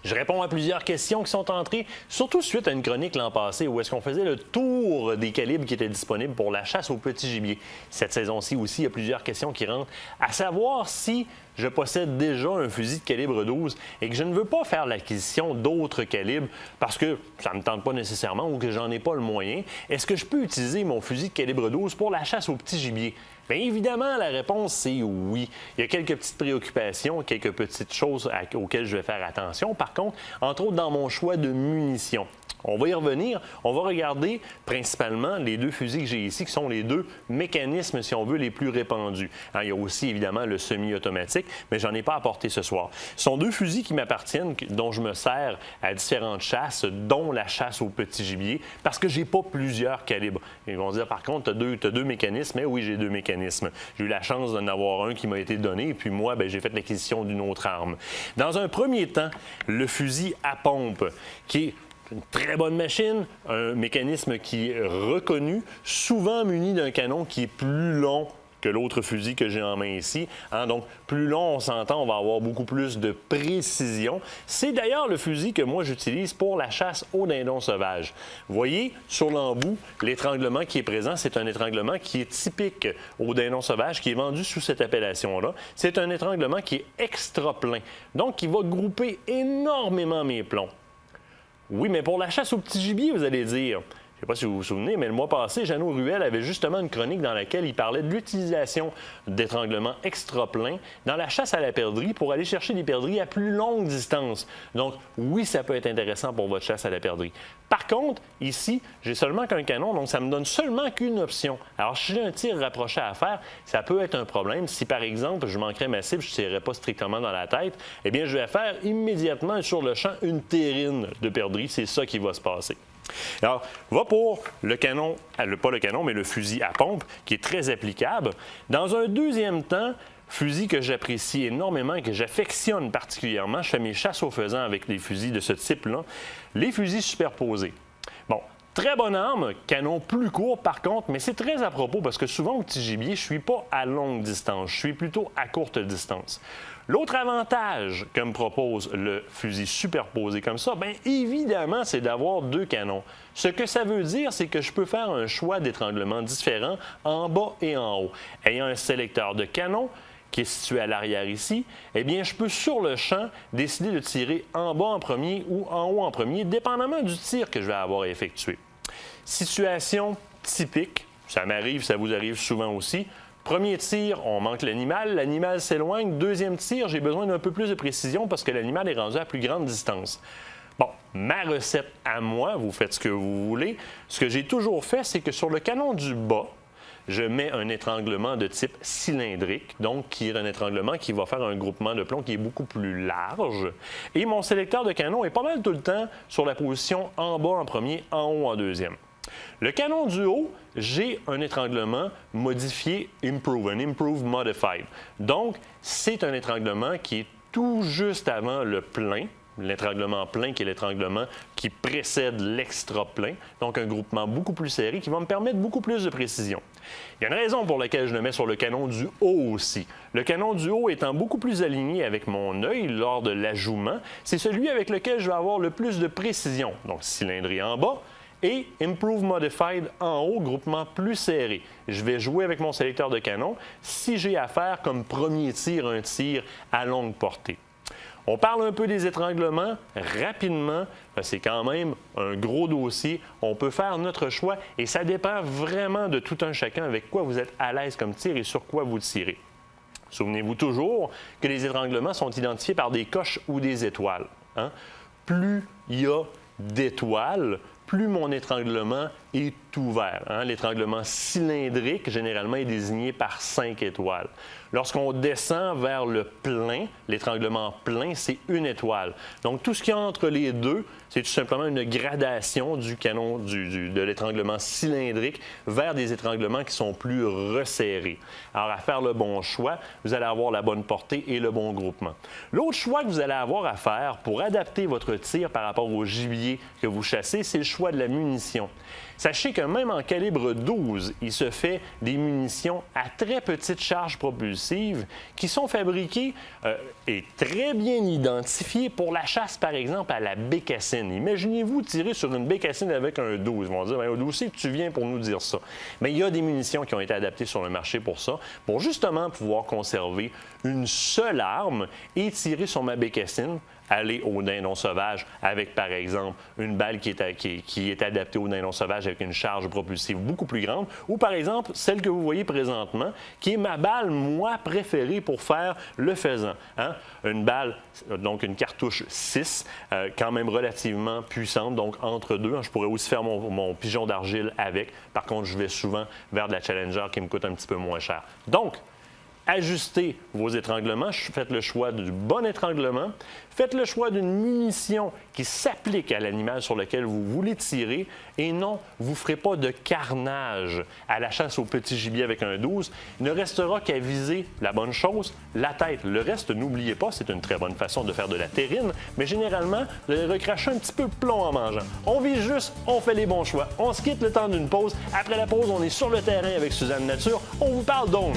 Je réponds à plusieurs questions qui sont entrées, surtout suite à une chronique l'an passé où est-ce qu'on faisait le tour des calibres qui étaient disponibles pour la chasse au petit gibier. Cette saison-ci aussi, il y a plusieurs questions qui rentrent, à savoir si je possède déjà un fusil de calibre 12 et que je ne veux pas faire l'acquisition d'autres calibres parce que ça ne me tente pas nécessairement ou que j'en ai pas le moyen. Est-ce que je peux utiliser mon fusil de calibre 12 pour la chasse au petit gibier? Bien évidemment, la réponse, c'est oui. Il y a quelques petites préoccupations, quelques petites choses auxquelles je vais faire attention. Par contre, entre autres, dans mon choix de munitions. On va y revenir. On va regarder principalement les deux fusils que j'ai ici, qui sont les deux mécanismes, si on veut, les plus répandus. Il y a aussi, évidemment, le semi-automatique, mais j'en ai pas apporté ce soir. Ce sont deux fusils qui m'appartiennent, dont je me sers à différentes chasses, dont la chasse au petit gibier, parce que j'ai pas plusieurs calibres. Ils vont dire, par contre, tu as deux mécanismes. Mais oui, j'ai deux mécanismes. J'ai eu la chance d'en avoir un qui m'a été donné, et puis moi, j'ai fait l'acquisition d'une autre arme. Dans un premier temps, le fusil à pompe, qui est une très bonne machine, un mécanisme qui est reconnu, souvent muni d'un canon qui est plus long que l'autre fusil que j'ai en main ici. Donc, plus long, on s'entend, on va avoir beaucoup plus de précision. C'est d'ailleurs le fusil que moi, j'utilise pour la chasse au dindon sauvage. Vous voyez, sur l'embout, l'étranglement qui est présent, c'est un étranglement qui est typique au dindon sauvage, qui est vendu sous cette appellation-là. C'est un étranglement qui est extra plein, donc qui va grouper énormément mes plombs. Oui, mais pour la chasse au petit gibier, vous allez dire, je ne sais pas si vous vous souvenez, mais le mois passé, Jeannot Ruel avait justement une chronique dans laquelle il parlait de l'utilisation d'étranglements extra pleins dans la chasse à la perdrix pour aller chercher des perdrix à plus longue distance. Donc, oui, ça peut être intéressant pour votre chasse à la perdrix. Par contre, ici, j'ai seulement qu'un canon, donc ça me donne seulement qu'une option. Alors, si j'ai un tir rapproché à faire, ça peut être un problème. Si, par exemple, je manquerais ma cible, je ne tirerais pas strictement dans la tête, eh bien, je vais faire immédiatement sur le champ une terrine de perdrix. C'est ça qui va se passer. Alors, va pour le canon, pas le canon, mais le fusil à pompe, qui est très applicable. Dans un deuxième temps, fusil que j'apprécie énormément et que j'affectionne particulièrement, je fais mes chasses au faisan avec des fusils de ce type-là, les fusils superposés. Bon, très bonne arme, canon plus court par contre, mais c'est très à propos parce que souvent au petit gibier, je ne suis pas à longue distance, je suis plutôt à courte distance. L'autre avantage que me propose le fusil superposé comme ça, bien évidemment, c'est d'avoir deux canons. Ce que ça veut dire, c'est que je peux faire un choix d'étranglement différent en bas et en haut. Ayant un sélecteur de canon qui est situé à l'arrière ici, eh bien, je peux sur le champ décider de tirer en bas en premier ou en haut en premier, dépendamment du tir que je vais avoir effectué. Situation typique, ça m'arrive, ça vous arrive souvent aussi. Premier tir, on manque l'animal s'éloigne. Deuxième tir, j'ai besoin d'un peu plus de précision parce que l'animal est rendu à plus grande distance. Bon, ma recette à moi, vous faites ce que vous voulez. Ce que j'ai toujours fait, c'est que sur le canon du bas, je mets un étranglement de type cylindrique, donc qui est un étranglement qui va faire un groupement de plomb qui est beaucoup plus large. Et mon sélecteur de canon est pas mal tout le temps sur la position en bas en premier, en haut en deuxième. Le canon du haut, j'ai un étranglement modifié Improve, un Improve Modified. Donc, c'est un étranglement qui est tout juste avant le plein, l'étranglement plein qui est l'étranglement qui précède l'extra plein, donc un groupement beaucoup plus serré qui va me permettre beaucoup plus de précision. Il y a une raison pour laquelle je le mets sur le canon du haut aussi. Le canon du haut étant beaucoup plus aligné avec mon œil lors de l'ajouement, c'est celui avec lequel je vais avoir le plus de précision. Donc, cylindrée en bas, et Improve Modified en haut, groupement plus serré. Je vais jouer avec mon sélecteur de canon si j'ai à faire comme premier tir un tir à longue portée. On parle un peu des étranglements rapidement. C'est quand même un gros dossier. On peut faire notre choix et ça dépend vraiment de tout un chacun avec quoi vous êtes à l'aise comme tir et sur quoi vous tirez. Souvenez-vous toujours que les étranglements sont identifiés par des coches ou des étoiles. Plus il y a d'étoiles, plus mon étranglement est ouvert. L'étranglement cylindrique, généralement, est désigné par 5 étoiles. Lorsqu'on descend vers le plein, l'étranglement plein, c'est 1 étoile. Donc, tout ce qui est entre les deux, c'est tout simplement une gradation du canon de l'étranglement cylindrique vers des étranglements qui sont plus resserrés. Alors, à faire le bon choix, vous allez avoir la bonne portée et le bon groupement. L'autre choix que vous allez avoir à faire pour adapter votre tir par rapport au gibier que vous chassez, c'est le choix de la munition. Sachez que même en calibre 12, il se fait des munitions à très petite charge propulsive qui sont fabriquées et très bien identifiées pour la chasse, par exemple, à la bécassine. Imaginez-vous tirer sur une bécassine avec un 12. Ils vont dire, ben, d'où c'est que tu viens pour nous dire ça? Mais il y a des munitions qui ont été adaptées sur le marché pour ça, pour justement pouvoir conserver une seule arme et tirer sur ma bécassine, aller au dindon sauvage avec, par exemple, une balle qui est adaptée au dindon sauvage avec une charge propulsive beaucoup plus grande, ou par exemple, celle que vous voyez présentement, qui est ma balle, moi, préférée pour faire le faisan. Hein? Une balle, donc une cartouche 6, quand même relativement puissante, donc entre deux. Je pourrais aussi faire mon pigeon d'argile avec. Par contre, je vais souvent vers de la Challenger qui me coûte un petit peu moins cher. Donc, ajustez vos étranglements, faites le choix du bon étranglement, faites le choix d'une munition qui s'applique à l'animal sur lequel vous voulez tirer et non, vous ne ferez pas de carnage à la chasse au petit gibier avec un 12. Il ne restera qu'à viser la bonne chose, la tête. Le reste, n'oubliez pas, c'est une très bonne façon de faire de la terrine, mais généralement, vous allez recracher un petit peu de plomb en mangeant. On vise juste, on fait les bons choix. On se quitte le temps d'une pause. Après la pause, on est sur le terrain avec Suzanne Nature. On vous parle d'aune.